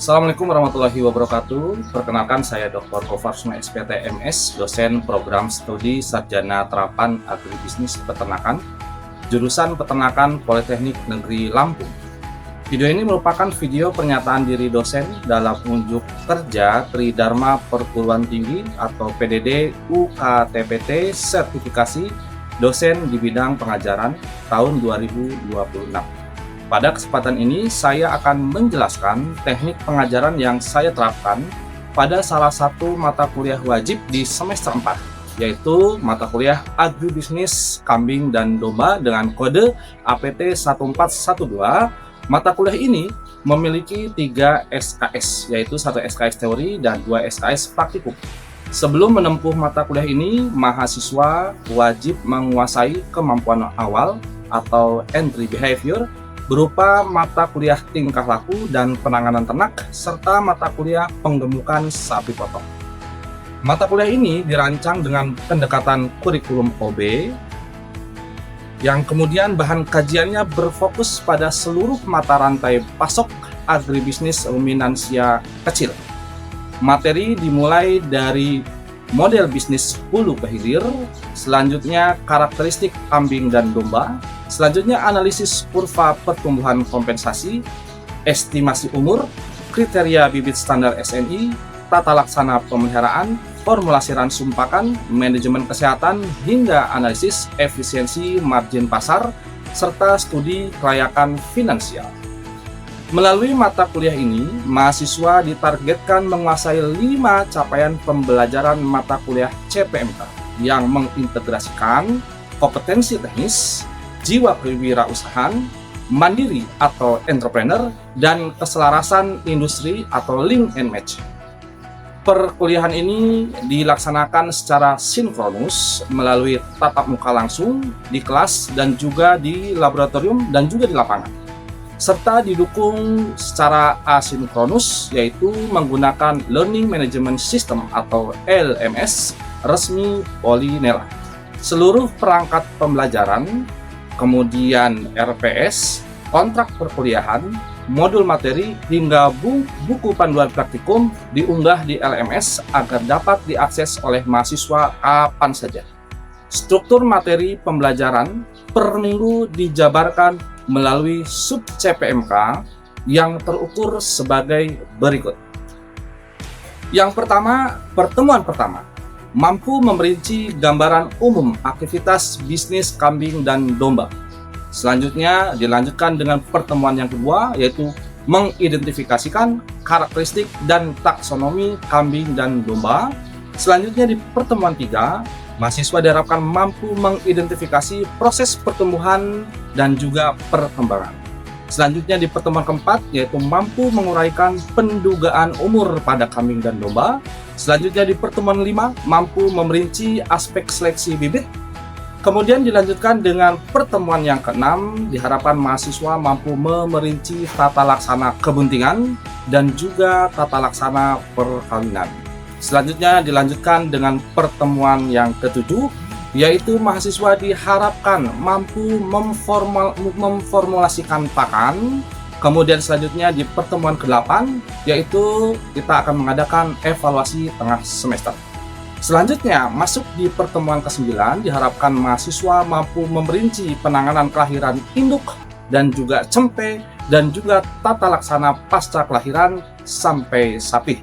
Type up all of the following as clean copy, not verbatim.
Assalamualaikum warahmatullahi wabarakatuh. Perkenalkan saya Dr. Gofar Suma SPT MS, dosen program studi Sarjana Terapan Agribisnis Peternakan, jurusan Peternakan Politeknik Negeri Lampung. Video ini merupakan video pernyataan diri dosen dalam unjuk kerja Tridharma Perguruan Tinggi atau PDD UKTPT sertifikasi dosen di bidang pengajaran tahun 2026. Pada kesempatan ini, saya akan menjelaskan teknik pengajaran yang saya terapkan pada salah satu mata kuliah wajib di semester 4, yaitu mata kuliah Agribisnis Kambing dan Domba dengan kode APT 1412. Mata kuliah ini memiliki 3 SKS, yaitu 1 SKS teori dan 2 SKS praktikum. Sebelum menempuh mata kuliah ini, mahasiswa wajib menguasai kemampuan awal atau entry behavior berupa mata kuliah tingkah laku dan penanganan ternak, serta mata kuliah penggemukan sapi potong. Mata kuliah ini dirancang dengan pendekatan kurikulum OB, yang kemudian bahan kajiannya berfokus pada seluruh mata rantai pasok agribisnis ruminansia kecil. Materi dimulai dari model bisnis hulu ke hilir, selanjutnya karakteristik kambing dan domba, selanjutnya analisis kurva pertumbuhan kompensasi, estimasi umur, kriteria bibit standar SNI, tata laksana pemeliharaan, formulasi ransum pakan, manajemen kesehatan, hingga analisis efisiensi margin pasar, serta studi kelayakan finansial. Melalui mata kuliah ini, mahasiswa ditargetkan menguasai 5 capaian pembelajaran mata kuliah CPMK yang mengintegrasikan kompetensi teknis, jiwa kewirausahaan, mandiri atau entrepreneur, dan keselarasan industri atau link and match. Perkuliahan ini dilaksanakan secara sinkronus melalui tatap muka langsung di kelas dan juga di laboratorium dan juga di lapangan, serta didukung secara asinkronus yaitu menggunakan Learning Management System atau LMS resmi Polinela. Seluruh perangkat pembelajaran, kemudian RPS, kontrak perkuliahan, modul materi, hingga buku panduan praktikum diunggah di LMS agar dapat diakses oleh mahasiswa kapan saja. Struktur materi pembelajaran per minggu dijabarkan melalui sub CPMK yang terukur sebagai berikut. Yang pertama, pertemuan pertama mampu memerinci gambaran umum aktivitas bisnis kambing dan domba. Selanjutnya dilanjutkan dengan pertemuan yang kedua, yaitu mengidentifikasikan karakteristik dan taksonomi kambing dan domba. Selanjutnya di pertemuan 3, mahasiswa diharapkan mampu mengidentifikasi proses pertumbuhan dan juga perkembangan. Selanjutnya di pertemuan keempat, yaitu mampu menguraikan pendugaan umur pada kambing dan domba. Selanjutnya di pertemuan 5, mampu memerinci aspek seleksi bibit. Kemudian dilanjutkan dengan pertemuan yang keenam, diharapkan mahasiswa mampu memerinci tata laksana kebuntingan dan juga tata laksana perkawinan. Selanjutnya dilanjutkan dengan pertemuan yang ketujuh, yaitu mahasiswa diharapkan mampu memformulasikan pakan. Kemudian selanjutnya di pertemuan ke-8, yaitu kita akan mengadakan evaluasi tengah semester. Selanjutnya masuk di pertemuan ke-9, diharapkan mahasiswa mampu memerinci penanganan kelahiran induk dan juga cempe dan juga tata laksana pasca kelahiran sampai sapi.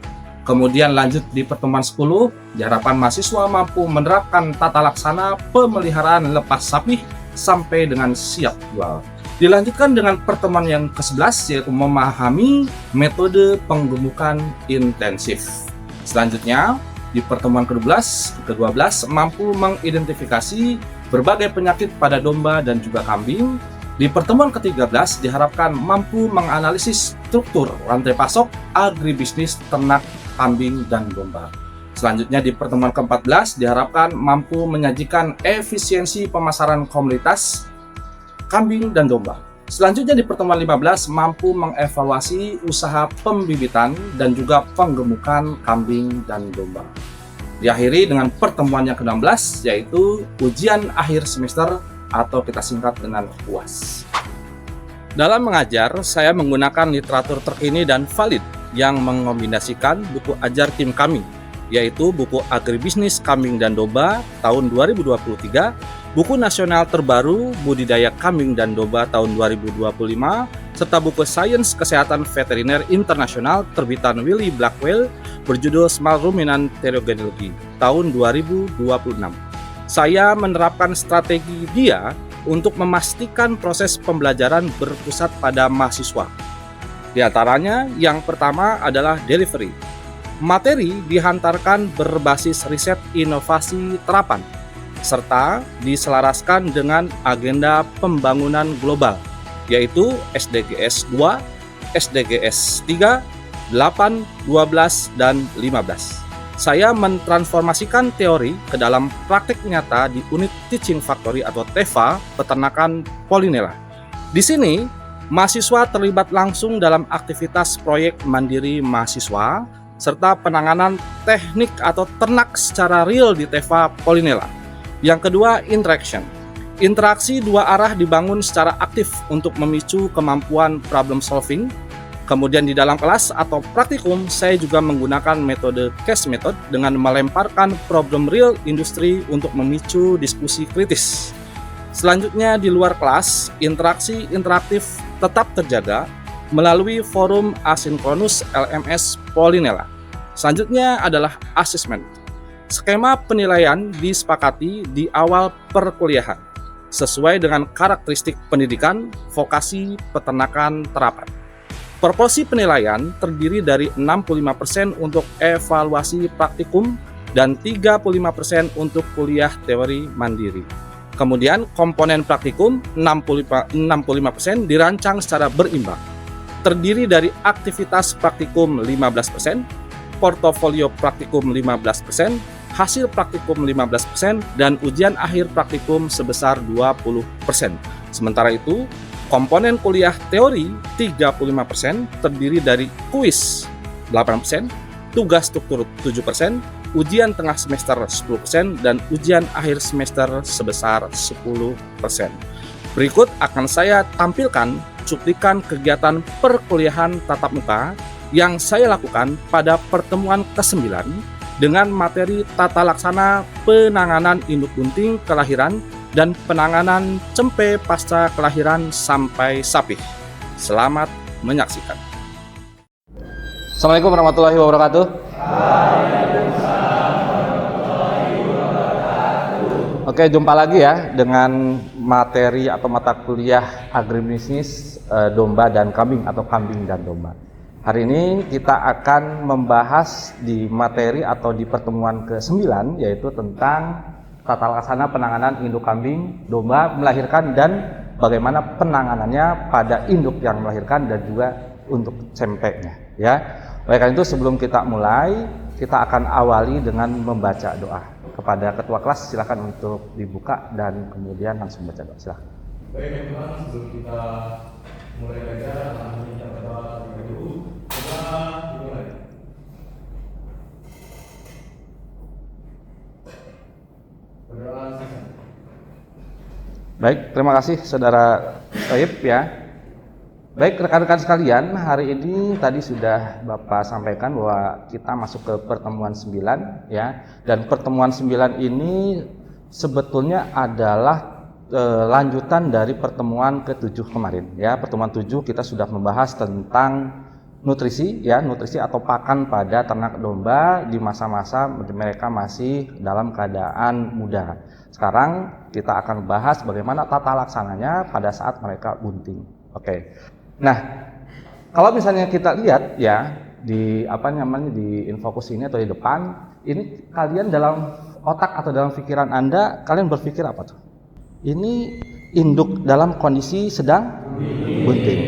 Kemudian lanjut di pertemuan 10, diharapkan mahasiswa mampu menerapkan tata laksana pemeliharaan lepas sapi sampai dengan siap jual. Dilanjutkan dengan pertemuan yang ke-11, yaitu memahami metode penggemukan intensif. Selanjutnya, di pertemuan ke-12, mampu mengidentifikasi berbagai penyakit pada domba dan juga kambing. Di pertemuan ke-13, diharapkan mampu menganalisis struktur rantai pasok agribisnis ternak kambing dan domba. Selanjutnya di pertemuan ke-14 diharapkan mampu menyajikan efisiensi pemasaran komoditas kambing dan domba. Selanjutnya di pertemuan 15 mampu mengevaluasi usaha pembibitan dan juga penggemukan kambing dan domba. Diakhiri dengan pertemuan yang ke-16 yaitu ujian akhir semester atau kita singkat dengan UAS. Dalam mengajar, saya menggunakan literatur terkini dan valid yang mengombinasikan buku ajar tim kami, yaitu buku Agribisnis Kambing dan Domba tahun 2023, buku nasional terbaru Budidaya Kambing dan Domba tahun 2025, serta buku Sains Kesehatan Veteriner Internasional terbitan Willy Blackwell berjudul Small Ruminant Therogenealogy tahun 2026. Saya menerapkan strategi dia untuk memastikan proses pembelajaran berpusat pada mahasiswa. Di antaranya, yang pertama adalah delivery. Materi dihantarkan berbasis riset inovasi terapan, serta diselaraskan dengan agenda pembangunan global, yaitu SDGs 2, SDGs 3, 8, 12, dan 15. Saya mentransformasikan teori ke dalam praktik nyata di unit Teaching Factory atau TEFA Peternakan Polinella. Di sini, mahasiswa terlibat langsung dalam aktivitas proyek mandiri mahasiswa serta penanganan teknik atau ternak secara real di TEFA Polinella. Yang kedua, interaction. Interaksi dua arah dibangun secara aktif untuk memicu kemampuan problem solving. Kemudian di dalam kelas atau praktikum, saya juga menggunakan metode case method dengan melemparkan problem real industri untuk memicu diskusi kritis. Selanjutnya di luar kelas, interaksi interaktif tetap terjaga melalui forum asinkronus LMS Polinella. Selanjutnya adalah assessment. Skema penilaian disepakati di awal perkuliahan sesuai dengan karakteristik pendidikan, vokasi, peternakan, terapan. Proporsi penilaian terdiri dari 65% untuk evaluasi praktikum dan 35% untuk kuliah teori mandiri. Kemudian komponen praktikum 65% dirancang secara berimbang. Terdiri dari aktivitas praktikum 15%, portofolio praktikum 15%, hasil praktikum 15%, dan ujian akhir praktikum sebesar 20%. Sementara itu, komponen kuliah teori 35% terdiri dari kuis 8%, tugas struktur 7%, ujian tengah semester 10%, dan ujian akhir semester sebesar 10%. Berikut akan saya tampilkan cuplikan kegiatan perkuliahan tatap muka yang saya lakukan pada pertemuan ke-9 dengan materi tata laksana penanganan induk bunting kelahiran dan penanganan cempe pasca kelahiran sampai sapi. Selamat menyaksikan. Assalamualaikum warahmatullahi wabarakatuh. Oke, jumpa lagi ya dengan materi atau mata kuliah agribisnis domba dan kambing atau kambing dan domba. Hari ini kita akan membahas di materi atau di pertemuan ke-9 yaitu tentang tata laksana penanganan induk kambing domba melahirkan dan bagaimana penanganannya pada induk yang melahirkan dan juga untuk cempeknya ya. Oleh karena itu sebelum kita mulai, kita akan awali dengan membaca doa. Kepada ketua kelas silakan untuk dibuka dan kemudian langsung baca doa. Silakan. Baik ya Tuhan, sebelum kita mulai belajar, kami minta berdoa terlebih dahulu. Coba dimulai. Berdoa saja. Baik, terima kasih Saudara Taib ya. Baik rekan-rekan sekalian, hari ini tadi sudah Bapak sampaikan bahwa kita masuk ke pertemuan 9 ya. Dan pertemuan 9 ini sebetulnya adalah lanjutan dari pertemuan ke-7 kemarin ya. Pertemuan 7 kita sudah membahas tentang nutrisi ya, nutrisi atau pakan pada ternak domba di masa-masa mereka masih dalam keadaan muda. Sekarang kita akan bahas bagaimana tata laksananya pada saat mereka bunting. Oke. Nah, kalau misalnya kita lihat ya di di infokus ini atau di depan, ini kalian dalam otak atau dalam pikiran Anda, kalian berpikir apa tuh? Ini induk dalam kondisi sedang bunting.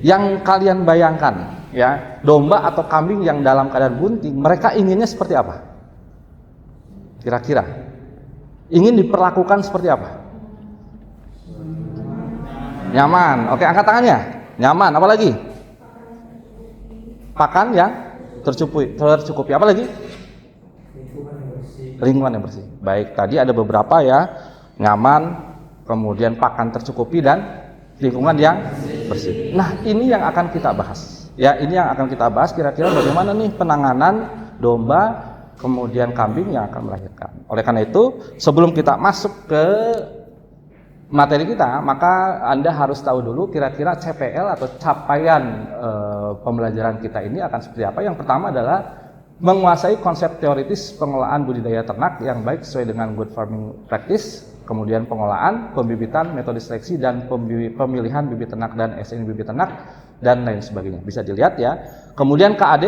Yang kalian bayangkan ya, domba atau kambing yang dalam keadaan bunting, mereka inginnya seperti apa? Kira-kira ingin diperlakukan seperti apa? Nyaman. Oke, angkat tangannya. Nyaman, apa lagi? Pakan yang tercukupi. Apa lagi? Lingkungan yang bersih. Baik, tadi ada beberapa ya. Nyaman, kemudian pakan tercukupi dan lingkungan yang bersih. Nah, ini yang akan kita bahas. Ya, ini yang akan kita bahas kira-kira bagaimana nih penanganan domba kemudian kambing yang akan melahirkan. Oleh karena itu, sebelum kita masuk ke materi kita, maka Anda harus tahu dulu kira-kira CPL atau capaian pembelajaran kita ini akan seperti apa. Yang pertama adalah menguasai konsep teoritis pengelolaan budidaya ternak yang baik sesuai dengan good farming practice, kemudian pengolahan, pembibitan, metode seleksi, dan pemilihan bibit ternak dan SNI bibit ternak, dan lain sebagainya. Bisa dilihat ya. Kemudian KAD,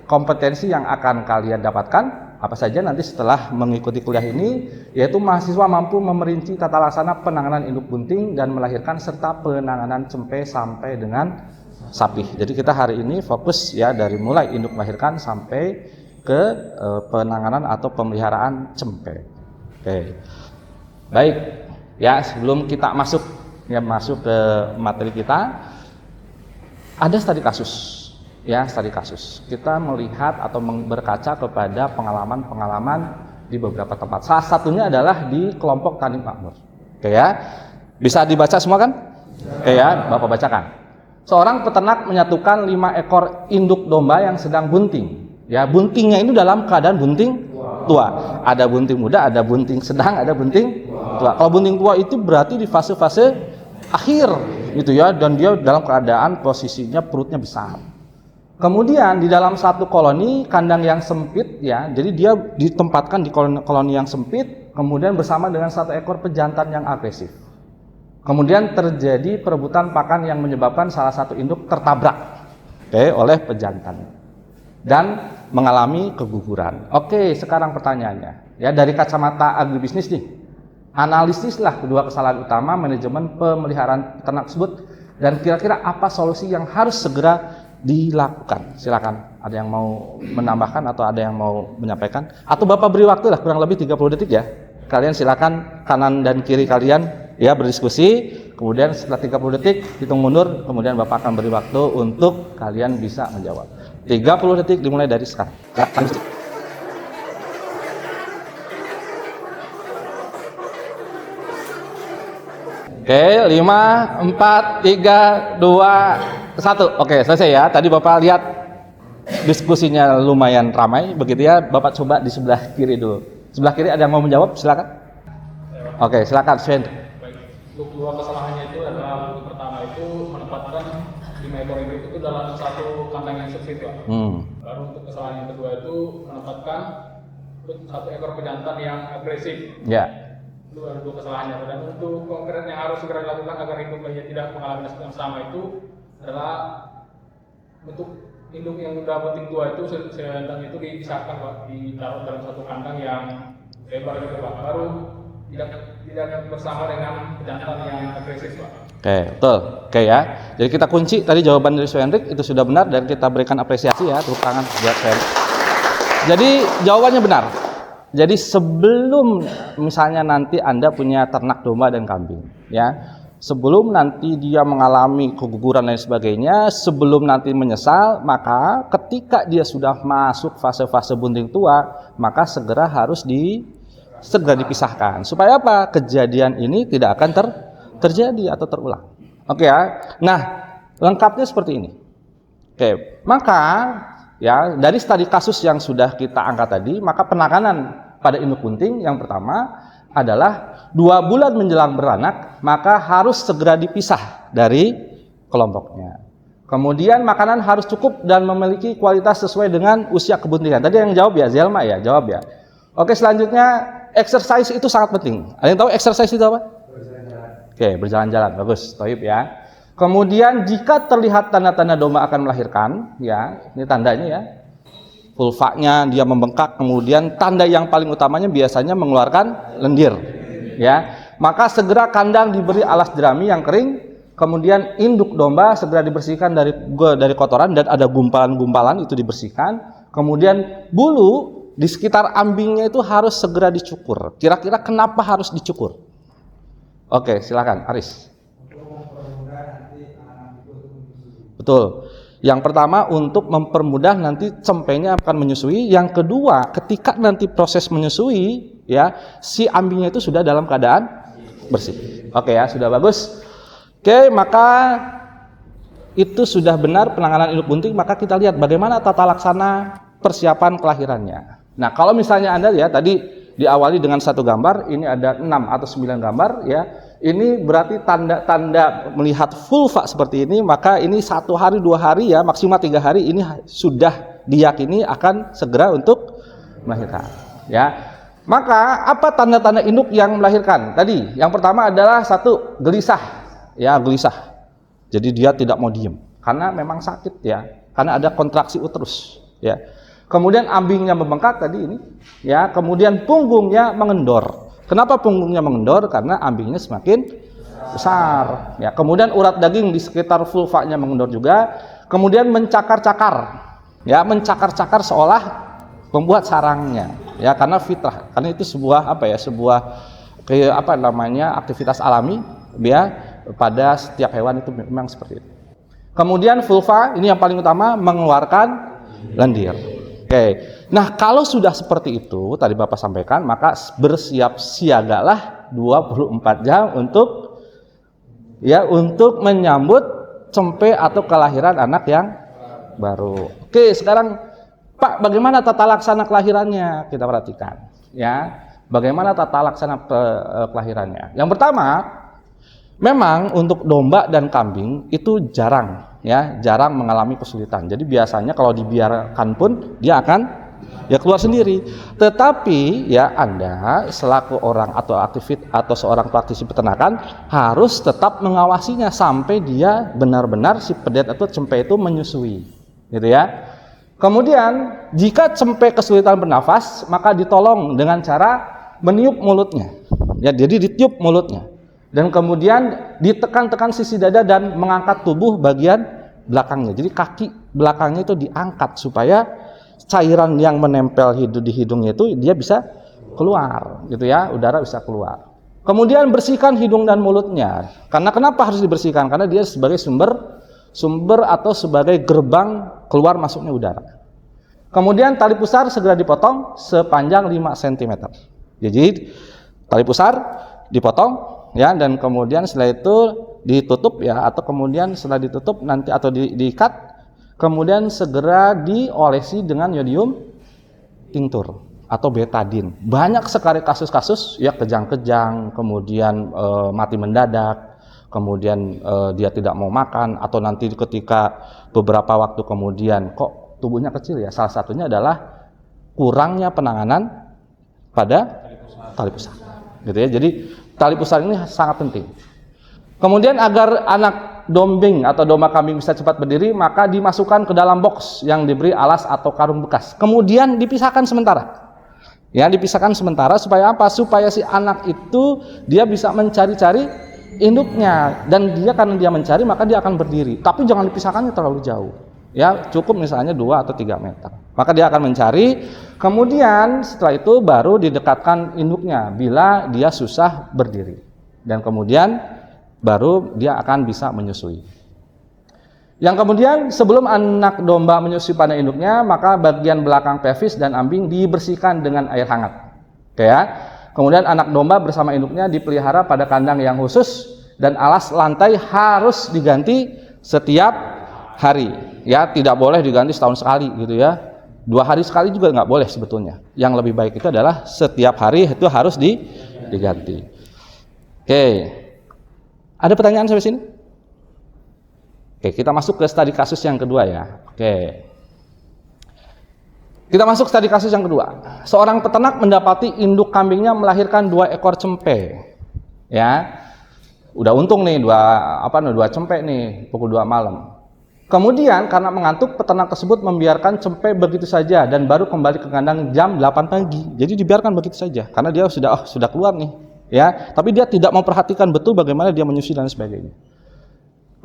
kompetensi yang akan kalian dapatkan apa saja nanti setelah mengikuti kuliah ini, yaitu mahasiswa mampu memerinci tata laksana penanganan induk bunting dan melahirkan serta penanganan cempe sampai dengan sapi. Jadi kita hari ini fokus ya dari mulai induk melahirkan sampai ke penanganan atau pemeliharaan cempe. Oke. Baik. Ya, sebelum kita masuk ke materi kita, ada studi kasus. Ya, studi kasus. Kita melihat atau berkaca kepada pengalaman-pengalaman di beberapa tempat. Salah satunya adalah di kelompok tani makmur. Oke ya. Bisa dibaca semua kan? Oke ya, Bapak bacakan. Seorang peternak menyatukan 5 ekor induk domba yang sedang bunting. Ya, buntingnya ini dalam keadaan bunting tua. Ada bunting muda, ada bunting sedang, ada bunting tua. Kalau bunting tua itu berarti di fase-fase akhir gitu ya, dan dia dalam keadaan posisinya perutnya besar. Kemudian di dalam satu koloni kandang yang sempit ya, jadi dia ditempatkan di koloni yang sempit, kemudian bersama dengan 1 ekor pejantan yang agresif. Kemudian terjadi perebutan pakan yang menyebabkan salah satu induk tertabrak oleh pejantan dan mengalami keguguran. Oke, sekarang pertanyaannya ya, dari kacamata agribisnis nih, analisislah kedua kesalahan utama manajemen pemeliharaan ternak tersebut dan kira-kira apa solusi yang harus segera dilakukan. Silakan, ada yang mau menambahkan atau ada yang mau menyampaikan, atau Bapak beri waktu lah kurang lebih 30 detik ya. Kalian silakan kanan dan kiri kalian ya berdiskusi, kemudian setelah 30 detik hitung mundur, kemudian Bapak akan beri waktu untuk kalian bisa menjawab. 30 detik dimulai dari sekarang. Oke, 5, 4, 3, 2, 1. Oke, selesai ya. Tadi Bapak lihat diskusinya lumayan ramai, begitu ya. Bapak coba di sebelah kiri dulu. Sebelah kiri ada yang mau menjawab? Silakan. Oke, silakan, Sven. Untuk dua kesalahannya itu adalah untuk pertama itu menempatkan 5 ekor induk itu dalam satu kandang yang sempit, Pak. Baru untuk kesalahan yang kedua itu menempatkan 1 ekor pejantan yang agresif. Ya. Itu ada 2 kesalahannya. Dan untuk konkret yang harus segera dilakukan agar induknya tidak mengalami nasib yang sama itu adalah untuk induk yang sudah bunting tua itu sedang itu dipisahkan, Pak, ditaruh dalam satu kandang yang lebar gitu, Pak. Baru tidak bersama dengan pejantan yang agresif, Pak. Oke, betul. Oke ya. Jadi kita kunci tadi jawaban dari Hendrik itu sudah benar dan kita berikan apresiasi ya, tepuk tangan buat Hendrik. Jadi jawabannya benar. Jadi sebelum misalnya nanti Anda punya ternak domba dan kambing, ya, sebelum nanti dia mengalami keguguran dan sebagainya, sebelum nanti menyesal, maka ketika dia sudah masuk fase-fase bunting tua, maka segera harus segera dipisahkan. Supaya apa? Kejadian ini tidak akan terjadi atau terulang. Oke ya. Nah, lengkapnya seperti ini. Oke, maka ya dari studi kasus yang sudah kita angkat tadi, maka penanganan pada induk bunting yang pertama adalah 2 bulan menjelang beranak, maka harus segera dipisah dari kelompoknya. Kemudian makanan harus cukup dan memiliki kualitas sesuai dengan usia kebuntingan. Tadi yang jawab ya, Zelma ya, jawab ya. Oke, selanjutnya exercise itu sangat penting. Ada yang tahu exercise itu apa? Berjalan-jalan. Oke, berjalan-jalan, bagus, Toib ya. Kemudian jika terlihat tanda-tanda domba akan melahirkan, ya, ini tandanya ya. Vulvanya dia membengkak, kemudian tanda yang paling utamanya biasanya mengeluarkan lendir, ya. Maka segera kandang diberi alas jerami yang kering, kemudian induk domba segera dibersihkan dari kotoran dan ada gumpalan-gumpalan itu dibersihkan. Kemudian bulu di sekitar ambingnya itu harus segera dicukur. Kira-kira kenapa harus dicukur? Oke, silakan, Aris. Betul. Yang pertama untuk mempermudah nanti cempenya akan menyusui. Yang kedua, ketika nanti proses menyusui, ya, si ambingnya itu sudah dalam keadaan bersih. Oke ya, sudah bagus. Oke, maka itu sudah benar penanganan induk bunting, maka kita lihat bagaimana tata laksana persiapan kelahirannya. Nah, kalau misalnya Anda ya tadi diawali dengan satu gambar, ini ada 6 atau 9 gambar ya. Ini berarti tanda-tanda melihat vulva seperti ini, maka ini 1 hari 2 hari ya, maksimal 3 hari ini sudah diyakini akan segera untuk melahirkan ya. Maka apa tanda-tanda induk yang melahirkan? Tadi yang pertama adalah 1, gelisah ya, gelisah. Jadi dia tidak mau diem karena memang sakit ya, karena ada kontraksi uterus ya. Kemudian ambingnya membengkak tadi ini ya, kemudian punggungnya mengendor. Kenapa punggungnya mengendor? Karena ambingnya semakin besar ya. Kemudian urat daging di sekitar vulvanya mengendor juga. Kemudian mencakar-cakar ya, mencakar-cakar seolah membuat sarangnya ya, karena fitrah, karena itu sebuah apa ya, sebuah kayak apa namanya, aktivitas alami ya, pada setiap hewan itu memang seperti itu. Kemudian vulva ini yang paling utama mengeluarkan lendir. Oke. Nah, kalau sudah seperti itu tadi Bapak sampaikan, maka bersiap siagalah 24 jam untuk ya, untuk menyambut cempe atau kelahiran anak yang baru. Oke, sekarang Pak, bagaimana tata laksana kelahirannya? Kita perhatikan ya. Bagaimana tata laksana kelahirannya? Yang pertama, memang untuk domba dan kambing itu jarang mengalami kesulitan. Jadi biasanya kalau dibiarkan pun dia akan ya keluar sendiri. Tetapi ya Anda selaku orang atau seorang praktisi peternakan harus tetap mengawasinya sampai dia benar-benar si pedet atau cempe itu menyusui. Gitu ya. Kemudian jika cempe kesulitan bernafas, maka ditolong dengan cara meniup mulutnya. Ya, jadi ditiup mulutnya. Dan kemudian ditekan-tekan sisi dada dan mengangkat tubuh bagian belakangnya. Jadi kaki belakangnya itu diangkat supaya cairan yang menempel di hidungnya itu dia bisa keluar, gitu ya, udara bisa keluar. Kemudian bersihkan hidung dan mulutnya. Karena kenapa harus dibersihkan? Karena dia sebagai sumber atau sebagai gerbang keluar masuknya udara. Kemudian tali pusar segera dipotong sepanjang 5 cm. Jadi tali pusar dipotong ya, dan kemudian setelah itu ditutup ya, atau kemudian setelah ditutup nanti atau diikat, kemudian segera diolesi dengan yodium tinctur atau betadine. Banyak sekali kasus-kasus ya, kejang-kejang, kemudian mati mendadak, kemudian dia tidak mau makan, atau nanti ketika beberapa waktu kemudian kok tubuhnya kecil ya, salah satunya adalah kurangnya penanganan pada tali pusar gitu ya. Jadi tali pusar ini sangat penting. Kemudian agar anak dombing atau domba kambing bisa cepat berdiri, maka dimasukkan ke dalam box yang diberi alas atau karung bekas. Kemudian dipisahkan sementara. Ya, dipisahkan sementara supaya apa? Supaya si anak itu dia bisa mencari-cari induknya, dan dia karena dia mencari maka dia akan berdiri. Tapi jangan dipisahkannya terlalu jauh. Ya, cukup misalnya 2 atau 3 meter. Maka dia akan mencari, kemudian setelah itu baru didekatkan induknya bila dia susah berdiri. Dan kemudian baru dia akan bisa menyusui. Yang kemudian sebelum anak domba menyusui pada induknya, maka bagian belakang pelvis dan ambing dibersihkan dengan air hangat. Oke ya. Kemudian anak domba bersama induknya dipelihara pada kandang yang khusus, dan alas lantai harus diganti setiap hari. Ya, tidak boleh diganti setahun sekali gitu ya. 2 hari sekali juga nggak boleh sebetulnya. Yang lebih baik itu adalah setiap hari itu harus diganti. Oke. Ada pertanyaan sampai sini? Oke, kita masuk ke studi kasus yang kedua ya. Oke. Kita masuk studi kasus yang kedua. Seorang peternak mendapati induk kambingnya melahirkan 2 ekor cempe. Ya. Udah untung nih 2 cempe nih pukul 2 malam. Kemudian karena mengantuk, peternak tersebut membiarkan cempe begitu saja dan baru kembali ke kandang jam 8 pagi. Jadi dibiarkan begitu saja karena dia sudah keluar nih, ya. Tapi dia tidak memperhatikan betul bagaimana dia menyusui dan sebagainya.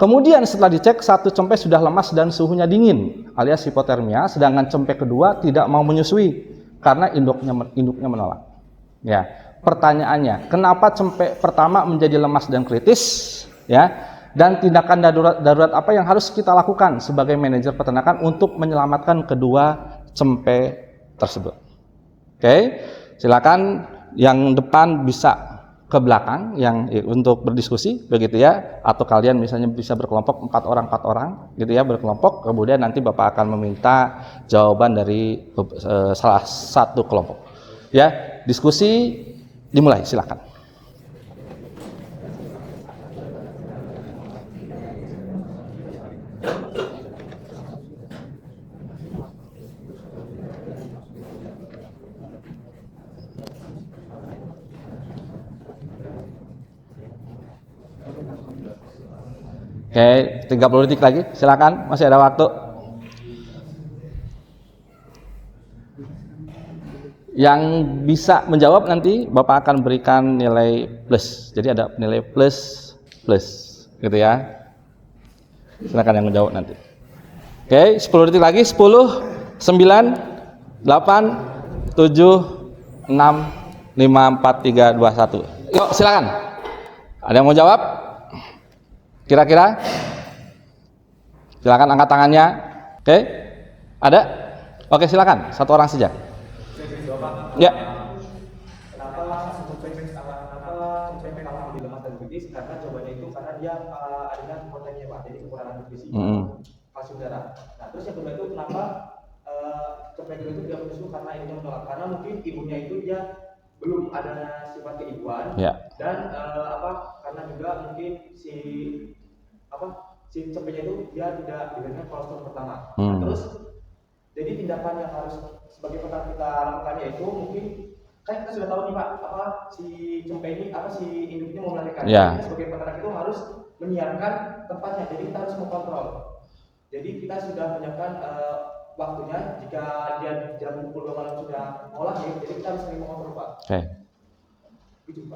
Kemudian setelah dicek, 1 cempe sudah lemas dan suhunya dingin alias hipotermia, sedangkan cempe kedua tidak mau menyusui karena induknya menolak. Ya. Pertanyaannya, kenapa cempe pertama menjadi lemas dan kritis? Ya. Dan tindakan darurat apa yang harus kita lakukan sebagai manajer peternakan untuk menyelamatkan kedua cempe tersebut? Oke, silakan yang depan bisa ke belakang yang untuk berdiskusi begitu ya, atau kalian misalnya bisa berkelompok 4 orang gitu ya, berkelompok, kemudian nanti Bapak akan meminta jawaban dari salah satu kelompok ya. Diskusi dimulai, silakan. Oke, 30 detik lagi, silakan, masih ada waktu. Yang bisa menjawab nanti Bapak akan berikan nilai plus. Jadi ada nilai plus gitu ya. Silakan yang menjawab nanti. Oke, 10 detik lagi. 10, 9, 8, 7, 6, 5, 4, 3, 2, 1. Yuk, silakan. Ada yang mau jawab? Kira-kira? Silakan angkat tangannya. Oke, ada? Oke, silakan. Satu orang saja. Ya. Kenapa sampai kalah lebih lemah dan kritis? Karena jawabannya itu karena dia ada proteinnya Pak, jadi kekurangan nutrisi kalsium darah. Nah, terus yang kedua itu kenapa cempe itu tidak menyusu karena ibunya menolak? Karena mungkin ibunya itu dia belum ada sifat keibuan dan karena juga mungkin si cempenya itu dia tidak diberikan kolostrum pertama. Terus jadi tindakan yang harus sebagai petani kita lakukannya itu mungkin kan kita sudah tahu nih Pak, si cempe ini si induk ini mau melahirkan. Kita sebagai peternak itu harus menyiapkan tempatnya. Jadi kita harus mengontrol. Jadi kita sudah menyiapkan waktunya, jika dia jam pukul 2 malam sudah olah ya, jadi kita harus sering mengontrol Pak.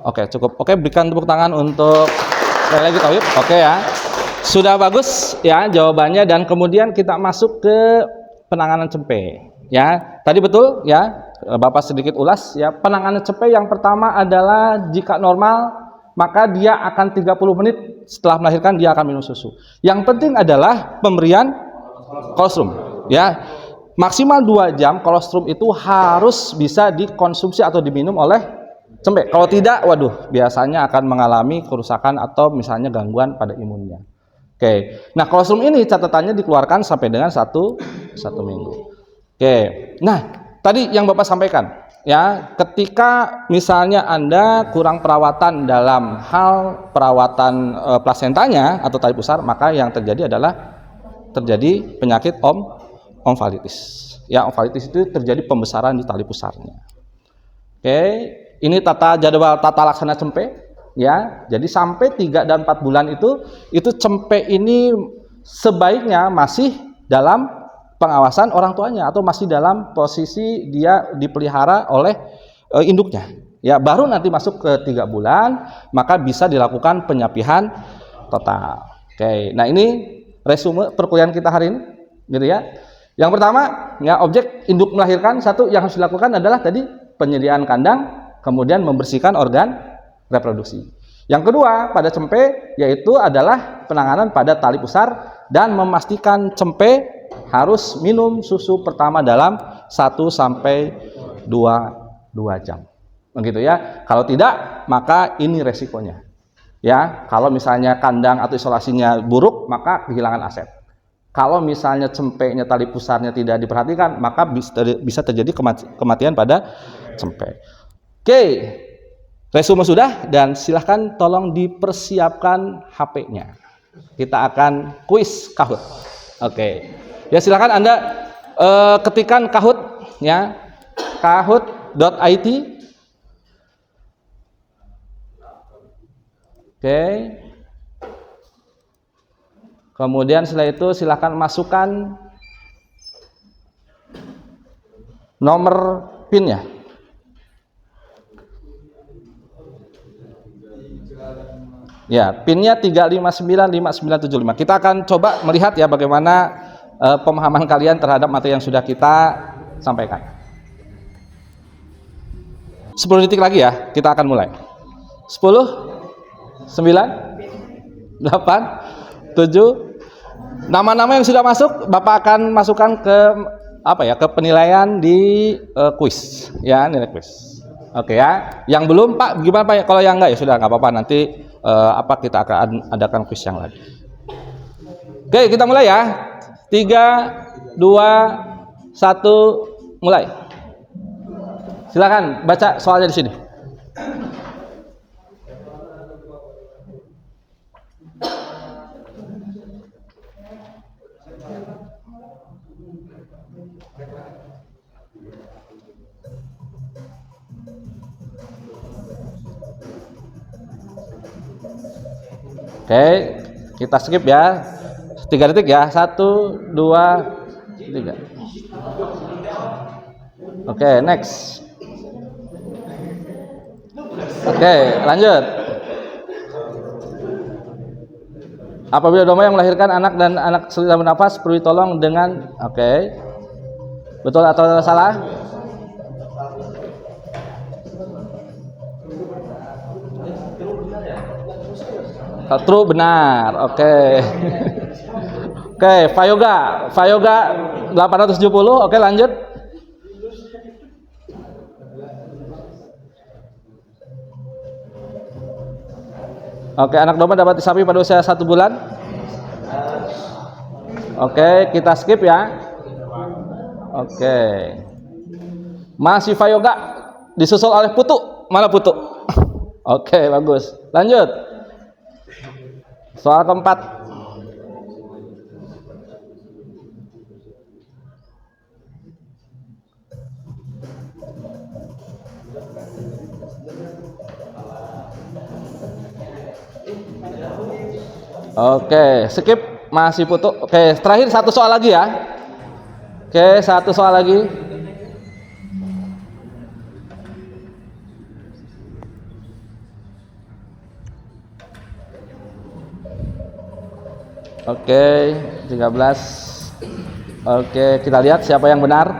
Oke, cukup. Oke, berikan tepuk tangan untuk sekali lagi Tauhib. Oke ya. Sudah bagus ya jawabannya, dan kemudian kita masuk ke penanganan cempe. Ya, tadi betul ya, Bapak sedikit ulas ya. Penanganan cempe yang pertama adalah jika normal maka dia akan 30 menit setelah melahirkan dia akan minum susu. Yang penting adalah pemberian kolostrum ya. Maksimal 2 jam kolostrum itu harus bisa dikonsumsi atau diminum oleh cempe. Kalau tidak, waduh, biasanya akan mengalami kerusakan atau misalnya gangguan pada imunnya. Oke, nah kolostrum ini catatannya dikeluarkan sampai dengan satu minggu. Oke, nah tadi yang Bapak sampaikan ya, ketika misalnya Anda kurang perawatan dalam hal perawatan plasentanya atau tali pusar, maka yang terjadi adalah terjadi penyakit omfalitis. Ya, omfalitis itu terjadi pembesaran di tali pusarnya. Oke, ini jadwal tata laksana cempe. Ya, jadi sampai 3 dan 4 bulan itu cempe ini sebaiknya masih dalam pengawasan orang tuanya atau masih dalam posisi dia dipelihara oleh induknya. Ya, baru nanti masuk ke 3 bulan maka bisa dilakukan penyapihan total. Oke, nah ini resume perkuliahan kita hari ini, gitu ya. Yang pertama, ya objek induk melahirkan, satu yang harus dilakukan adalah tadi penyediaan kandang, kemudian membersihkan organ reproduksi. Yang kedua pada cempe yaitu adalah penanganan pada tali pusar dan memastikan cempe harus minum susu pertama dalam 1 sampai 2 jam. Begitu ya. Kalau tidak maka ini resikonya. Ya, kalau misalnya kandang atau isolasinya buruk maka kehilangan aset. Kalau misalnya cempenya tali pusarnya tidak diperhatikan maka bisa terjadi kematian pada cempe. Oke. Resume sudah, dan silahkan tolong dipersiapkan HP-nya. Kita akan kuis Kahoot. Oke. Ya silahkan Anda ketikkan Kahoot ya. Kahoot.it. Oke. Kemudian setelah itu silahkan masukkan nomor PIN-nya. Ya, PIN-nya 3595975. Kita akan coba melihat ya bagaimana pemahaman kalian terhadap materi yang sudah kita sampaikan. 10 detik lagi ya, kita akan mulai. 10, 9, 8, 7. Nama-nama yang sudah masuk Bapak akan masukkan ke ke penilaian di kuis ya, nilai kuis. Oke ya. Yang belum Pak, gimana Pak? Kalau yang enggak ya sudah nggak apa-apa. Nanti kita akan adakan quiz yang lagi. Oke, kita mulai ya. 3, 2, 1, mulai. Silakan baca soalnya di sini. Oke, kita skip ya. 3 detik ya. 1, 2, 3. Oke, next. Oke, lanjut. Apabila domba yang melahirkan anak dan anak sulit bernafas perlu ditolong dengan betul atau salah? True, benar. Oke. Oke, Fayoga 870. Oke, lanjut. Oke, anak domba dapat disapi pada usia 1 bulan. Oke, kita skip ya. Oke. Masih Fayoga disusul oleh Putu. Mana Putu? Oke, bagus. Lanjut. Soal keempat. Oke, skip. Masih Putu. Oke, terakhir satu soal lagi ya. Oke, satu soal lagi. Oke, 13. Oke, kita lihat siapa yang benar.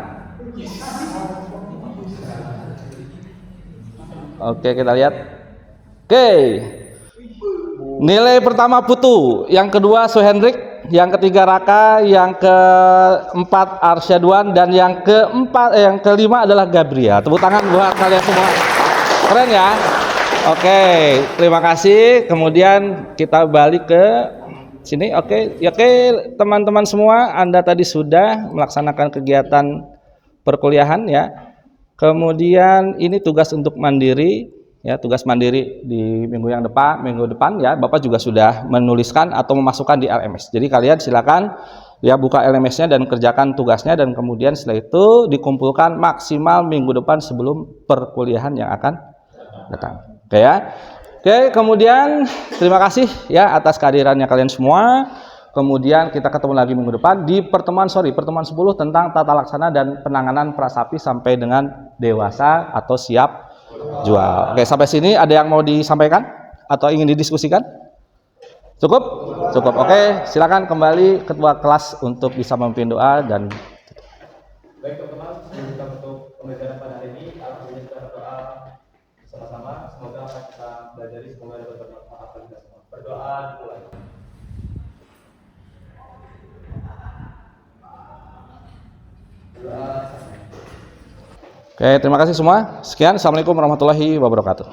Oke, kita lihat. Oke. Nilai pertama Putu, yang kedua Suhendrik, yang ketiga Raka, yang keempat Arsyaduan, dan yang kelima adalah Gabriel. Tepuk tangan buat kalian semua. Keren ya. Oke, terima kasih. Kemudian kita balik ke sini. Oke, teman-teman semua, Anda tadi sudah melaksanakan kegiatan perkuliahan ya. Kemudian ini tugas untuk mandiri ya, tugas mandiri di minggu depan ya. Bapak juga sudah menuliskan atau memasukkan di LMS. Jadi kalian silakan ya buka LMS-nya dan kerjakan tugasnya, dan kemudian setelah itu dikumpulkan maksimal minggu depan sebelum perkuliahan yang akan datang. Oke ya. Oke, kemudian terima kasih ya atas kehadirannya kalian semua. Kemudian kita ketemu lagi minggu depan di pertemuan 10 tentang tata laksana dan penanganan prasapi sampai dengan dewasa atau siap jual. Oke, sampai sini ada yang mau disampaikan atau ingin didiskusikan? Cukup? Cukup. Oke, silakan kembali ketua kelas untuk bisa memimpin doa dan baik teman-teman, kita untuk pembelajaran pada hari ini. Alhamdulillah kita berdoa bersama-sama. Semoga apa yang kita belajar semoga dapat bermanfaat bagi kita semua. Berdoa dimulai. Oke, terima kasih semua. Sekian, assalamualaikum warahmatullahi wabarakatuh.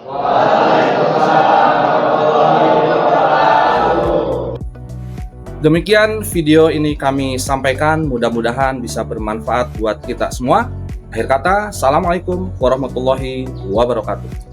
Demikian video ini kami sampaikan, mudah-mudahan bisa bermanfaat buat kita semua. Akhir kata, assalamualaikum warahmatullahi wabarakatuh.